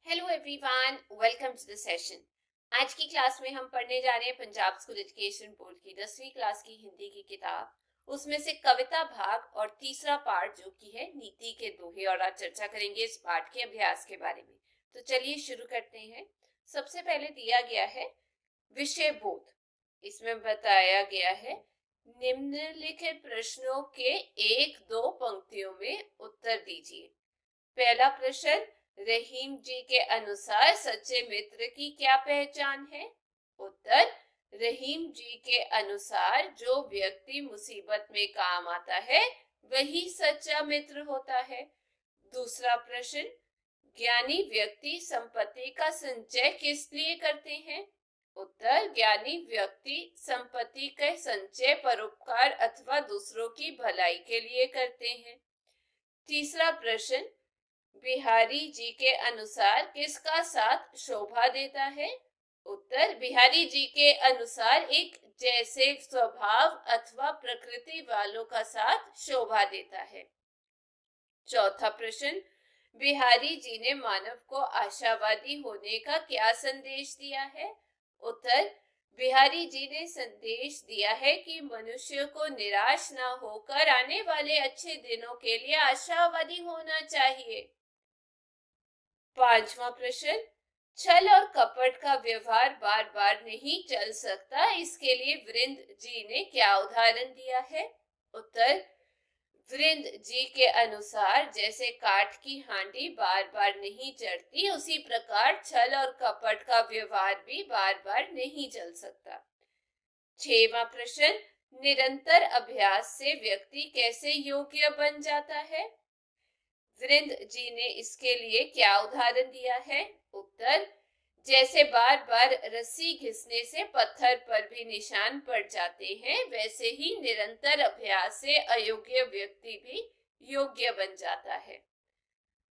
Hello everyone, welcome to the session. आज की class में हम पढ़ने जा रहे हैं पंजाब स्कूल एजुकेशन बोर्ड की 10वीं क्लास की हिंदी की किताब, उसमें से कविता भाग और तीसरा पार्ट जो कि है नीति के दोहे। और आज चर्चा करेंगे इस पाठ के अभ्यास के बारे में। तो चलिए शुरू करते हैं। सबसे पहले दिया गया है विषय बोध। इसमें बताया गया है निम्नलिखित प्रश्नों के एक दो पंक्तियों में उत्तर दीजिए। पहला प्रश्न, रहीम जी के अनुसार सच्चे मित्र की क्या पहचान है? उत्तर, रहीम जी के अनुसार जो व्यक्ति मुसीबत में काम आता है वही सच्चा मित्र होता है। दूसरा प्रश्न, ज्ञानी व्यक्ति संपत्ति का संचय किस लिए करते हैं? उत्तर, ज्ञानी व्यक्ति संपत्ति के संचय परोपकार अथवा दूसरों की भलाई के लिए करते हैं। तीसरा प्रश्न, बिहारी जी के अनुसार किसका साथ शोभा देता है? उत्तर, बिहारी जी के अनुसार एक जैसे स्वभाव अथवा प्रकृति वालों का साथ शोभा देता है। चौथा प्रश्न, बिहारी जी ने मानव को आशावादी होने का क्या संदेश दिया है? उत्तर, बिहारी जी ने संदेश दिया है कि मनुष्य को निराश ना होकर आने वाले अच्छे दिनों के लिए आशावादी होना चाहिए। पांचवा प्रश्न, छल और कपट का व्यवहार बार बार नहीं चल सकता, इसके लिए वृंद जी ने क्या उदाहरण दिया है? उत्तर, वृंद जी के अनुसार जैसे काठ की हांडी बार बार नहीं चढ़ती, उसी प्रकार छल और कपट का व्यवहार भी बार बार नहीं चल सकता। छठवां प्रश्न, निरंतर अभ्यास से व्यक्ति कैसे योग्य बन जाता है? वृंद जी ने इसके लिए क्या उदाहरण दिया है? उत्तर, जैसे बार बार रस्सी घिसने से पत्थर पर भी निशान पड़ जाते हैं, वैसे ही निरंतर अभ्यास से अयोग्य व्यक्ति भी योग्य बन जाता है।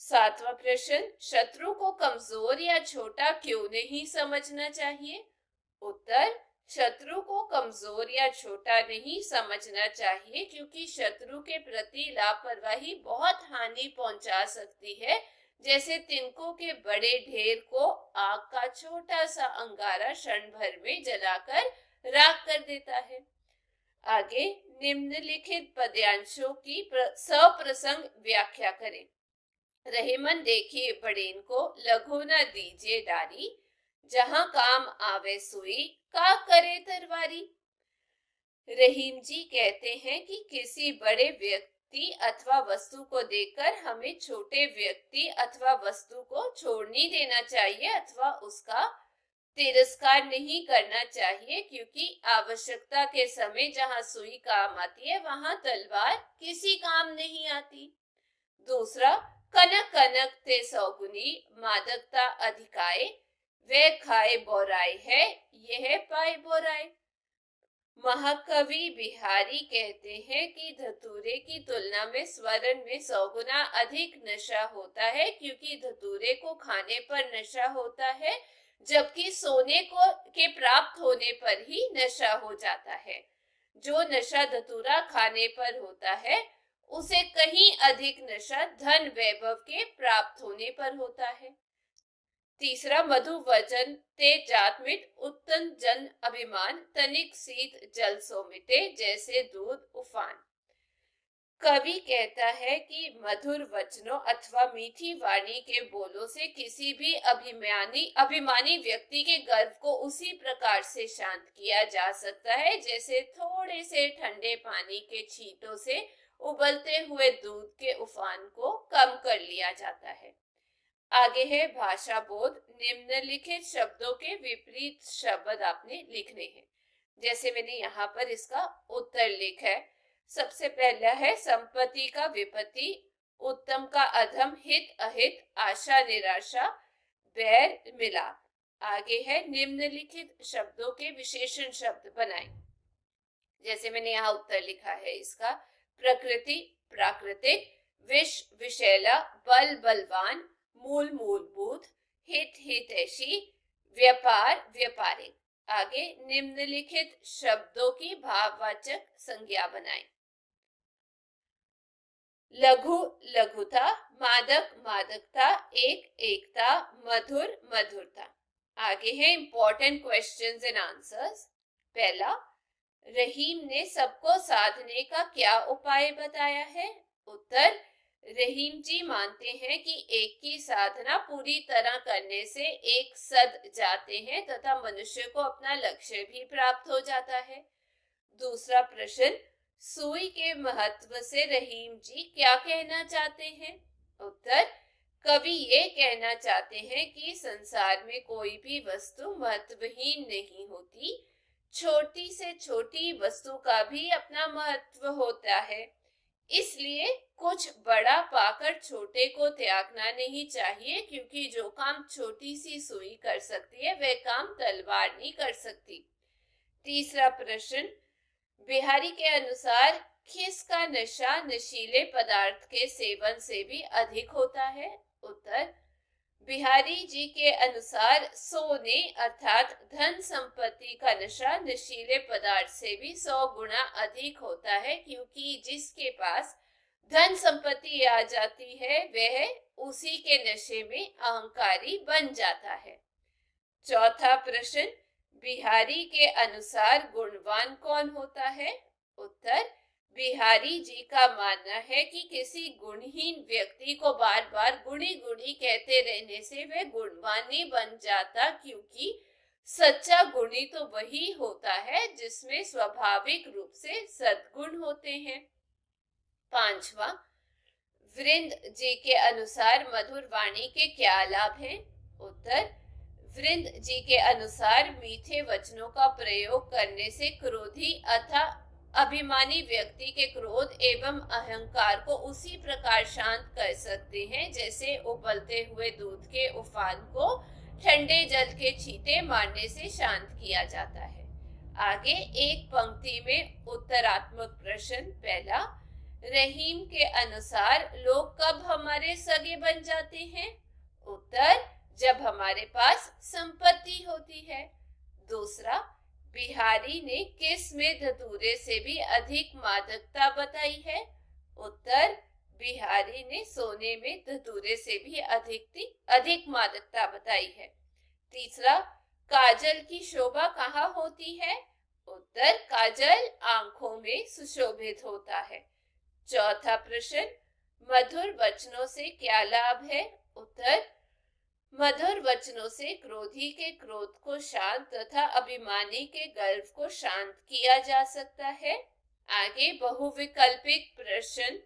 सातवां प्रश्न, शत्रु को कमजोर या छोटा क्यों नहीं समझना चाहिए? उत्तर, शत्रु को कमजोर या छोटा नहीं समझना चाहिए क्योंकि शत्रु के प्रति लापरवाही बहुत हानि पहुंचा सकती है। जैसे तिनकों के बड़े ढेर को आग का छोटा सा अंगारा क्षण भर में जलाकर राख कर देता है। आगे निम्नलिखित पद्यांशों की सप्रसंग व्याख्या करें। रहेमन देखिए बड़ेन को, लघु न दीजिए डारी, जहां काम आवे सुई, का करे तरवारी। रहीम जी कहते हैं कि किसी बड़े व्यक्ति अथवा वस्तु को देखकर हमें छोटे व्यक्ति अथवा वस्तु को छोड़ नहीं देना चाहिए अथवा उसका तिरस्कार नहीं करना चाहिए, क्योंकि आवश्यकता के समय जहां सुई काम आती है वहां तलवार किसी काम नहीं आती। दूसरा, कनक कनक ते सौगुनी, मादकता अधिकाए, वे खाए बोराई है, यह पाए बोराई। महाकवि बिहारी कहते हैं कि धतूरे की तुलना में स्वर्ण में 100 गुना अधिक नशा होता है, क्योंकि धतूरे को खाने पर नशा होता है जबकि सोने को के प्राप्त होने पर ही नशा हो जाता है। जो नशा धतूरा खाने पर होता है उसे कहीं अधिक नशा धन वैभव के प्राप्त होने पर होता है। तीसरा, मधु वचन ते जात मिट, उत्तम जन अभिमान, तनिक शीत जल सो मिटे, जैसे दूध उफान। कवि कहता है कि मधुर वचनों अथवा मीठी वाणी के बोलों से किसी भी अभिमानी व्यक्ति के गर्व को उसी प्रकार से शांत किया जा सकता है जैसे थोड़े से ठंडे पानी के छींटों से उबलते हुए दूध के उफान को कम कर लिया जाता है। आगे है भाषा बोध। निम्नलिखित शब्दों के विपरीत शब्द आपने लिखने हैं। जैसे मैंने यहाँ पर इसका उत्तर लिखा है। सबसे पहला है संपत्ति का विपत्ति, उत्तम का अधम, हित अहित, आशा निराशा, बैर मिलाप। आगे है निम्नलिखित शब्दों के विशेषण शब्द बनाएं। जैसे मैंने यहाँ उत्तर लिखा है इसका, प्रकृति प्राकृतिक, विष विषैला, बल बलवान, मूल मूलभूत, हित हितैषी, व्यापार व्यापारिक। आगे निम्नलिखित शब्दों की भाववाचक संज्ञा बनाएं। लघु लघुता, मादक मादकता, एक एकता, मधुर मधुरता। आगे है इंपॉर्टेंट क्वेश्चंस एंड आंसर्स। पहला, रहीम ने सबको साधने का क्या उपाय बताया है? उत्तर, रहीम जी मानते हैं कि एक की साधना पूरी तरह करने से एक सद जाते हैं तथा मनुष्य को अपना लक्ष्य भी प्राप्त हो जाता है। दूसरा प्रश्न, सुई के महत्व से रहीम जी क्या कहना चाहते हैं? उत्तर, कवि ये कहना चाहते हैं कि संसार में कोई भी वस्तु महत्वहीन नहीं होती। छोटी से छोटी वस्तु का भी अपना महत्व होता है, इसलिए कुछ बड़ा पाकर छोटे को त्यागना नहीं चाहिए, क्योंकि जो काम छोटी सी सुई कर सकती है वह काम तलवार नहीं कर सकती। तीसरा प्रश्न, बिहारी के अनुसार किसका नशा नशीले पदार्थ के सेवन से भी अधिक होता है? उत्तर, बिहारी जी के अनुसार सोने अर्थात धन संपत्ति का नशा नशीले पदार्थ से भी 100 गुना अधिक होता है, क्योंकि जिसके पास धन संपत्ति आ जाती है वह उसी के नशे में अहंकारी बन जाता है। चौथा प्रश्न, बिहारी के अनुसार गुणवान कौन होता है? उत्तर, बिहारी जी का मानना है कि किसी गुणहीन व्यक्ति को बार बार गुणी गुणी कहते रहने से वह गुणवान नहीं बन जाता, क्योंकि सच्चा गुणी तो वही होता है जिसमें स्वाभाविक रूप से सद्गुण होते हैं। पांचवा, वृंद जी के अनुसार मधुर वाणी के क्या लाभ हैं? उत्तर, वृंद जी के अनुसार मीठे वचनों का प्रयोग करने से क्रोधी अथवा अभिमानी व्यक्ति के क्रोध एवं अहंकार को उसी प्रकार शांत कर सकते हैं जैसे उबलते हुए दूध के उफान को ठंडे जल के छींटे मारने से शांत किया जाता है। आगे एक पंक्ति में उत्तरात्मक प्रश्न। पहला, रहीम के अनुसार लोग कब हमारे सगे बन जाते हैं? उत्तर, जब हमारे पास संपत्ति होती है। दूसरा, बिहारी ने किस में धतूरे से भी अधिक मादकता बताई है? उत्तर, बिहारी ने सोने में धतूरे से भी अधिक मादकता बताई है। तीसरा, काजल की शोभा कहाँ होती है? उत्तर, काजल आंखों में सुशोभित होता है। चौथा प्रश्न, मधुर वचनों से क्या लाभ है? उत्तर, मधुर वचनों से क्रोधी के क्रोध को शांत तथा अभिमानी के गर्व को शांत किया जा सकता है। आगे बहुविकल्पिक प्रश्न।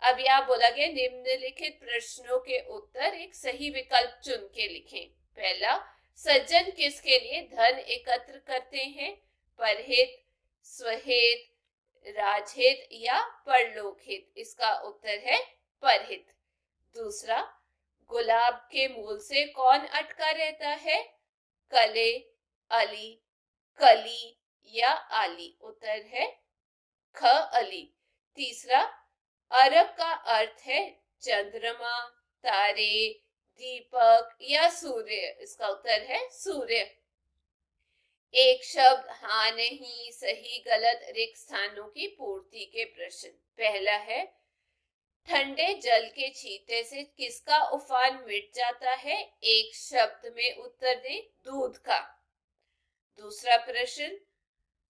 अब यहाँ बोला गया निम्नलिखित प्रश्नों के उत्तर एक सही विकल्प चुन के लिखें। पहला, सज्जन किसके लिए धन एकत्र करते हैं? परहित, स्वहित, राजहित या परलोकहित? इसका उत्तर है परहित। दूसरा, गुलाब के मूल से कौन अटका रहता है? कले, अली, कली या आली? उत्तर है ख, अली। तीसरा, अरब का अर्थ है चंद्रमा, तारे, दीपक या सूर्य? इसका उत्तर है सूर्य। एक शब्द हाँ नहीं, सही गलत रिक्त स्थानों की पूर्ति के प्रश्न। पहला है, ठंडे जल के छींटे से किसका उफान मिट जाता है? एक शब्द में उत्तर दें, दूध का। दूसरा प्रश्न,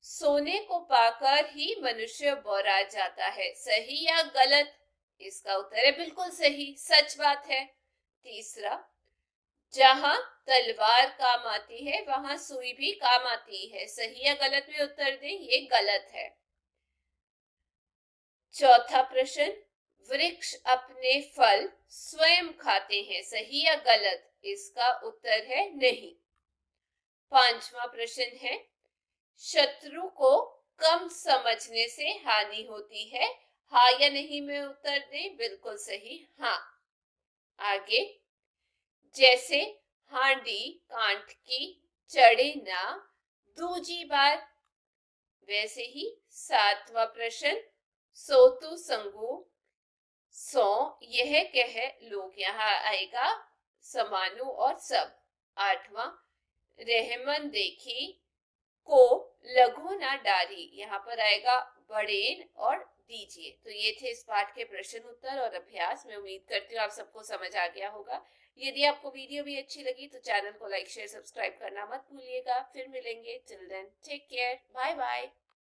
सोने को पाकर ही मनुष्य बौरा जाता है, सही या गलत? इसका उत्तर है बिल्कुल सही, सच बात है। तीसरा, जहां तलवार काम आती है वहां सुई भी काम आती है, सही या गलत में उत्तर दें, ये गलत है। चौथा प्रश्न, वृक्ष अपने फल स्वयं खाते हैं, सही या गलत? इसका उत्तर है नहीं। पांचवा प्रश्न है, शत्रु को कम समझने से हानि होती है, हाँ या नहीं में उत्तर दें, बिल्कुल सही, हाँ। आगे, जैसे हांडी कांट की चढ़े ना दूजी बार, वैसे ही। सातवां प्रश्न, सोतु संगु सो यह कह लोग, यहाँ आएगा समानु और सब। आठवां, रहमन देखी को लघु ना डारी, यहाँ पर आएगा बड़ेन और दीजिए। तो ये थे इस पाठ के प्रश्न उत्तर और अभ्यास। मैं उम्मीद करती हूँ आप सबको समझ आ गया होगा। यदि आपको वीडियो भी अच्छी लगी तो चैनल को लाइक शेयर सब्सक्राइब करना मत भूलिएगा। फिर मिलेंगे। Till then take care, bye bye.